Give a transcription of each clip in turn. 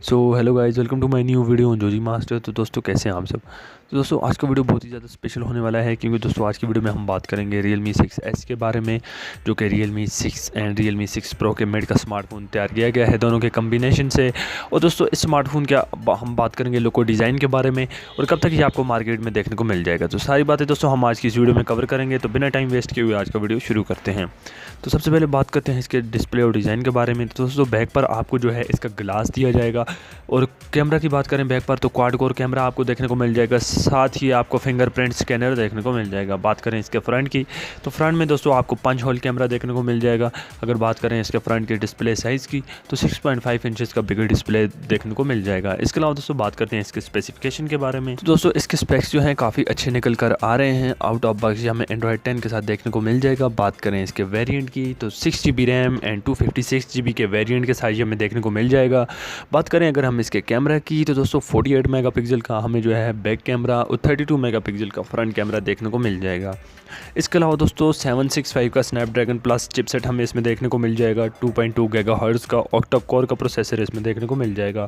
So hello guys, welcome to my new video on जोजी master. तो दोस्तों कैसे हैं आप सब। तो दोस्तों आज का वीडियो बहुत ही ज़्यादा स्पेशल होने वाला है, क्योंकि दोस्तों आज की वीडियो में हम बात करेंगे Realme 6S के बारे में, जो कि Realme 6 एंड Realme 6 Pro के मेड का स्मार्टफोन तैयार किया गया है दोनों के कम्बिनेशन से। और दोस्तों इस स्मार्टफोन का हम बात करेंगे लोगो डिज़ाइन के बारे में और कब तक ये आपको मार्केट में देखने को मिल जाएगा। तो सारी बातें दोस्तों हम आज की इस वीडियो में कवर करेंगे। तो बिना टाइम वेस्ट किए हुए आज का वीडियो शुरू करते हैं। तो सबसे पहले बात करते हैं इसके डिस्प्ले और डिज़ाइन के बारे में। तो दोस्तों बैक पर आपको जो है इसका ग्लास दिया जाएगा, और कैमरा की बात करें बैक पर तो क्वाड कोर कैमरा आपको देखने को मिल जाएगा, साथ ही आपको फिंगरप्रिंट स्कैनर देखने को मिल जाएगा। बात करें इसके फ्रंट की तो फ्रंट में दोस्तों आपको पंच होल कैमरा देखने को मिल जाएगा। अगर बात करें इसके फ्रंट के डिस्प्ले साइज़ की तो 6.5 इंचेस का बिगर डिस्प्ले देखने को मिल जाएगा। इसके अलावा दोस्तों बात करते हैं इसके स्पेसिफिकेशन के बारे में। तो दोस्तों इसके स्पेक्स जो हैं काफ़ी अच्छे निकल कर आ रहे हैं। आउट ऑफ बॉक्स हमें एंड्रॉयड 10 के साथ देखने को मिल जाएगा। बात करें इसके वेरिएंट की तो 6GB रैम एंड 256GB के वेरिएंट के साथ हमें देखने को मिल जाएगा। बात करें अगर हम इसके कैमरा की तो दोस्तों 48 मेगापिक्सल का हमें जो है बैक कैमरा और 32 मेगापिक्सल का फ्रंट कैमरा देखने को मिल जाएगा। इसके अलावा दोस्तों 765 का स्नैपड्रैगन प्लस चिपसेट हमें इसमें देखने को मिल जाएगा। 2.2 गीगाहर्ट्ज़ का ऑक्टा कोर का प्रोसेसर इसमें देखने को मिल जाएगा।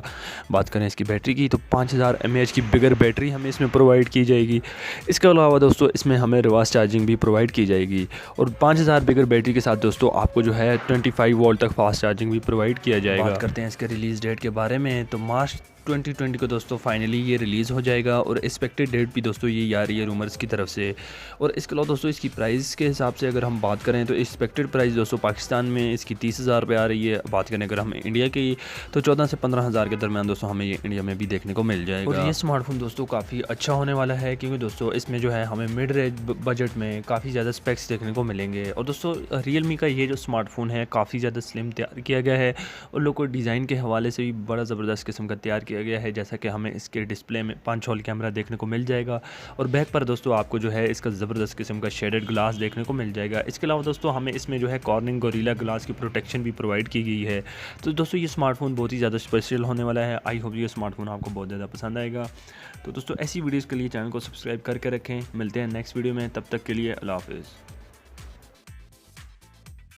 बात करें इसकी बैटरी की तो 5000 mAh की बिगर बैटरी हमें इसमें प्रोवाइड की जाएगी। इसके अलावा दोस्तों इसमें हमें रिवर्स चार्जिंग भी प्रोवाइड की जाएगी, और 5000 बिगर बैटरी के साथ दोस्तों आपको जो है 25 वोल्ट तक फास्ट चार्जिंग भी प्रोवाइड किया जाएगा। बात करते हैं इसके रिलीज़ डेट के बारे में तो मार्च 2020 को दोस्तों फाइनली ये रिलीज़ हो जाएगा, और एक्सपेक्टेड डेट भी दोस्तों ये आ रही है रूमर्स की तरफ से। और इसके अलावा दोस्तों इसकी प्राइस के हिसाब से अगर हम बात करें तो एक्सपेक्टेड प्राइस दोस्तों पाकिस्तान में इसकी 30,000 रुपये आ रही है। बात करें अगर हम इंडिया की तो 14 से 15,000 के दरमियान दोस्तों हमें ये इंडिया में भी देखने को मिल जाएगा। और ये स्मार्टफोन दोस्तों काफ़ी अच्छा होने वाला है, क्योंकि दोस्तों इसमें जो है हमें मिड रेंज बजट में काफ़ी ज़्यादा स्पेक्स देखने को मिलेंगे। और दोस्तों रियलमी का ये जो स्मार्टफोन है काफ़ी ज़्यादा स्लिम तैयार किया गया है, और लोगों को डिज़ाइन के हवाले से भी बड़ा ज़बरदस्त किस्म का तैयार किया गया है। जैसा कि हमें इसके डिस्प्ले में 5 होल कैमरा देखने को मिल जाएगा, और बैक पर दोस्तों आपको जो है इसका ज़बरदस्त किस्म का शेडेड ग्लास देखने को मिल जाएगा। इसके अलावा दोस्तों हमें इसमें जो है कॉर्निंग गोरिल्ला ग्लास की प्रोटेक्शन भी प्रोवाइड की गई है। तो दोस्तों ये स्मार्टफोन बहुत ही ज़्यादा स्पेशल होने वाला है। आई होप ये स्मार्टफोन आपको बहुत ज़्यादा पसंद आएगा। तो दोस्तों ऐसी वीडियोज़ के लिए चैनल को सब्सक्राइब करके रखें। मिलते हैं नेक्स्ट वीडियो में, तब तक के लिए अल्लाह हाफ़िज़।